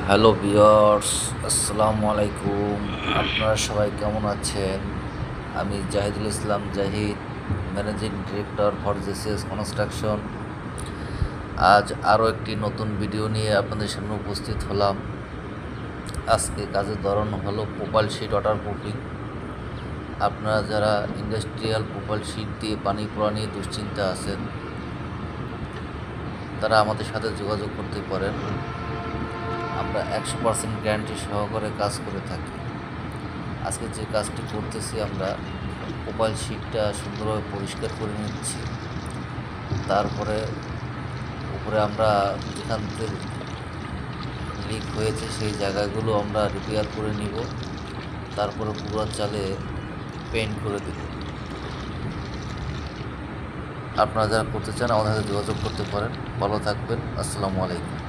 Hello viewers, আসসালামু আলাইকুম। আপনারা সবাই কেমন আছেন? আমি Zahidul Islam Zahid, managing director for JCS construction. আজ আরও একটি নতুন ভিডিও নিয়ে আপনাদের সামনে উপস্থিত হলাম। আজকে কাজের ধরন হলো প্রোপাইল শিট ওয়াটার প্রুফিং। আপনারা যারা ইন্ডাস্ট্রিয়াল প্রোপাইল শিট দিয়ে পানি পড়া নিয়ে দুশ্চিন্তা আছেন, তারা আমাদের সাথে যোগাযোগ করতে পারেন। আমরা 100% গ্যারান্টি সহকারে কাজ করে থাকি। আজকে যে কাজটি করতেছি, আমরা প্রোফাইল শিটটা সুন্দরভাবে পরিষ্কার করে নিচ্ছি। তারপরে উপরে আমরা যেখান থেকে লিক হয়েছে সেই জায়গাগুলো আমরা রিপেয়ার করে নিব। তারপরে পুরো চালে পেইন্ট করে দেব। আপনারা যারা করতে চান আমাদের সাথে যোগাযোগ করতে পারেন। ভালো থাকবেন। আসসালামু আলাইকুম।